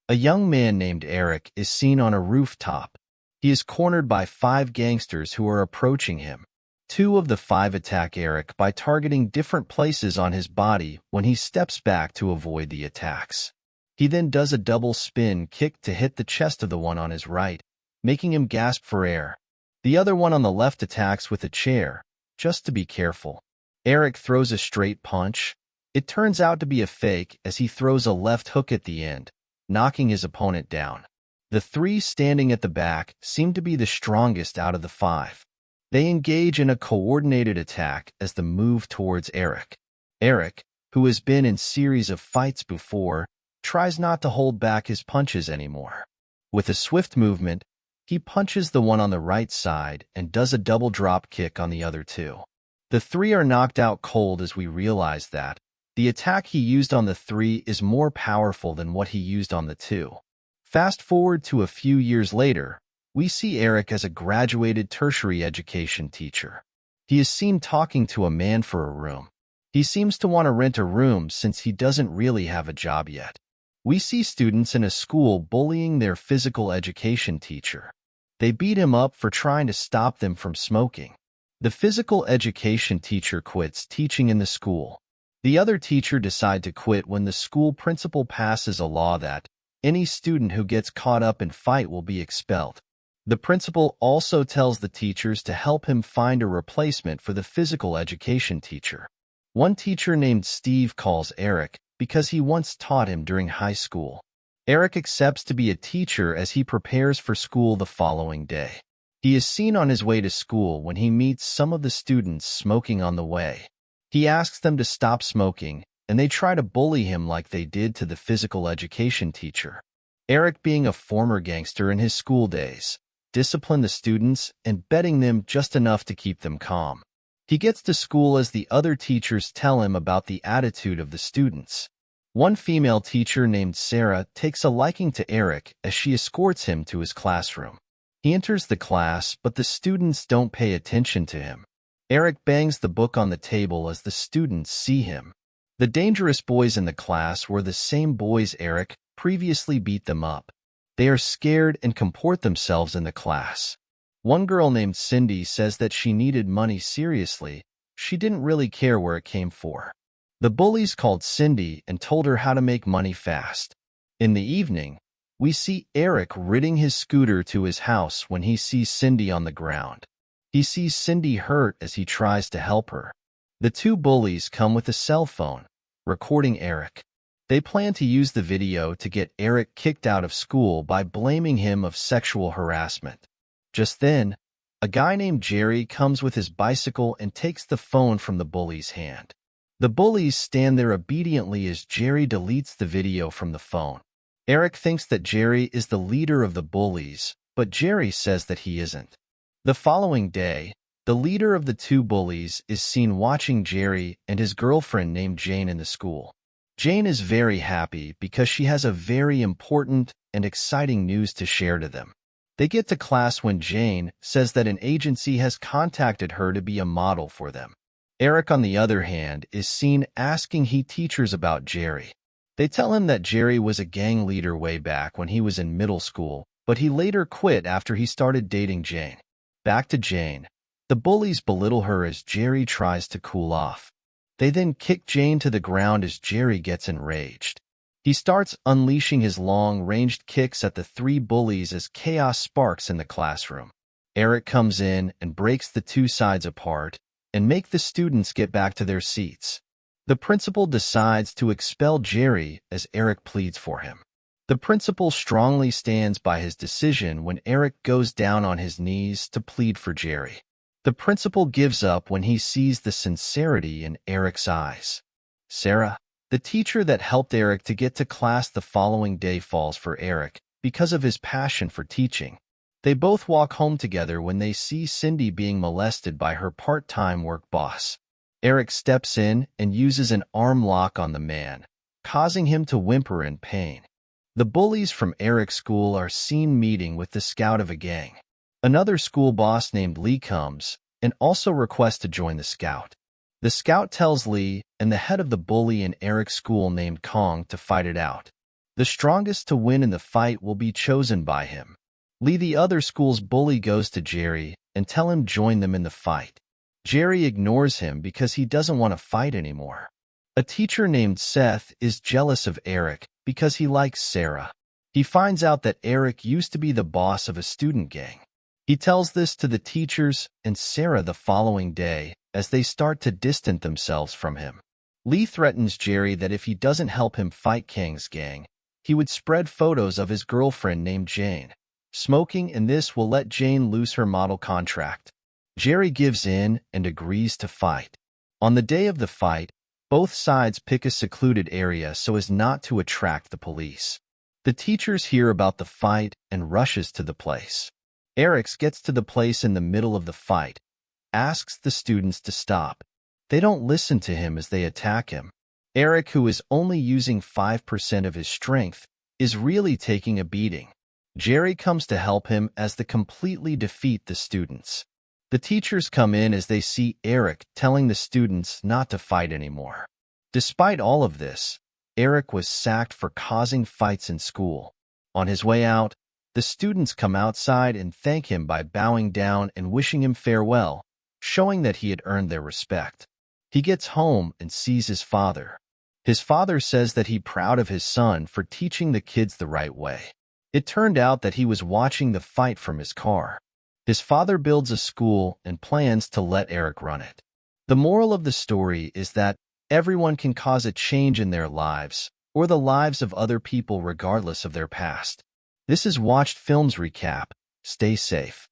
A young man named Eric is seen on a rooftop. He is cornered by 5 gangsters who are approaching him. 2 of the 5 attack Eric by targeting different places on his body when he steps back to avoid the attacks. He then does a double spin kick to hit the chest of the one on his right, making him gasp for air. The other one on the left attacks with a chair, just to be careful. Eric throws a straight punch. It turns out to be a fake as he throws a left hook at the end, knocking his opponent down. The 3 standing at the back seem to be the strongest out of the 5. They engage in a coordinated attack as the move towards Eric. Eric, who has been in series of fights before, tries not to hold back his punches anymore. With a swift movement, he punches the one on the right side and does a double drop kick on the other 2. The 3 are knocked out cold as we realize that the attack he used on the 3 is more powerful than what he used on the 2. Fast forward to a few years later, we see Eric as a graduated tertiary education teacher. He is seen talking to a man for a room. He seems to want to rent a room since he doesn't really have a job yet. We see students in a school bullying their physical education teacher. They beat him up for trying to stop them from smoking. The physical education teacher quits teaching in the school. The other teacher decides to quit when the school principal passes a law that any student who gets caught up in fight will be expelled. The principal also tells the teachers to help him find a replacement for the physical education teacher. One teacher named Steve calls Eric because he once taught him during high school. Eric accepts to be a teacher as he prepares for school the following day. He is seen on his way to school when he meets some of the students smoking on the way. He asks them to stop smoking, and they try to bully him like they did to the physical education teacher. Eric, being a former gangster in his school days, disciplined the students and betting them just enough to keep them calm. He gets to school as the other teachers tell him about the attitude of the students. One female teacher named Sarah takes a liking to Eric as she escorts him to his classroom. He enters the class, but the students don't pay attention to him. Eric bangs the book on the table as the students see him. The dangerous boys in the class were the same boys Eric previously beat them up. They are scared and comport themselves in the class. One girl named Cindy says that she needed money seriously. She didn't really care where it came for. The bullies called Cindy and told her how to make money fast. In the evening, we see Eric riding his scooter to his house when he sees Cindy on the ground. He sees Cindy hurt as he tries to help her. The 2 bullies come with a cell phone, recording Eric. They plan to use the video to get Eric kicked out of school by blaming him of sexual harassment. Just then, a guy named Jerry comes with his bicycle and takes the phone from the bully's hand. The bullies stand there obediently as Jerry deletes the video from the phone. Eric thinks that Jerry is the leader of the bullies, but Jerry says that he isn't. The following day, the leader of the 2 bullies is seen watching Jerry and his girlfriend named Jane in the school. Jane is very happy because she has a very important and exciting news to share to them. They get to class when Jane says that an agency has contacted her to be a model for them. Eric, on the other hand, is seen asking teachers about Jerry. They tell him that Jerry was a gang leader way back when he was in middle school, but he later quit after he started dating Jane. Back to Jane. The bullies belittle her as Jerry tries to cool off. They then kick Jane to the ground as Jerry gets enraged. He starts unleashing his long-ranged kicks at the 3 bullies as chaos sparks in the classroom. Eric comes in and breaks the 2 sides apart and make the students get back to their seats. The principal decides to expel Jerry as Eric pleads for him. The principal strongly stands by his decision when Eric goes down on his knees to plead for Jerry. The principal gives up when he sees the sincerity in Eric's eyes. Sarah, the teacher that helped Eric to get to class the following day, falls for Eric because of his passion for teaching. They both walk home together when they see Cindy being molested by her part-time work boss. Eric steps in and uses an arm lock on the man, causing him to whimper in pain. The bullies from Eric's school are seen meeting with the scout of a gang. Another school boss named Lee comes and also requests to join the scout. The scout tells Lee and the head of the bully in Eric's school named Kong to fight it out. The strongest to win in the fight will be chosen by him. Lee, the other school's bully, goes to Jerry and tell him join them in the fight. Jerry ignores him because he doesn't want to fight anymore. A teacher named Seth is jealous of Eric because he likes Sarah. He finds out that Eric used to be the boss of a student gang. He tells this to the teachers and Sarah the following day as they start to distance themselves from him. Lee threatens Jerry that if he doesn't help him fight Kang's gang, he would spread photos of his girlfriend named Jane smoking, and this will let Jane lose her model contract. Jerry gives in and agrees to fight. On the day of the fight, both sides pick a secluded area so as not to attract the police. The teachers hear about the fight and rushes to the place. Eric gets to the place in the middle of the fight, asks the students to stop. They don't listen to him as they attack him. Eric, who is only using 5% of his strength, is really taking a beating. Jerry comes to help him as they completely defeat the students. The teachers come in as they see Eric telling the students not to fight anymore. Despite all of this, Eric was sacked for causing fights in school. On his way out, the students come outside and thank him by bowing down and wishing him farewell, showing that he had earned their respect. He gets home and sees his father. His father says that he's proud of his son for teaching the kids the right way. It turned out that he was watching the fight from his car. His father builds a school and plans to let Eric run it. The moral of the story is that everyone can cause a change in their lives or the lives of other people regardless of their past. This is Watched Films Recap. Stay safe.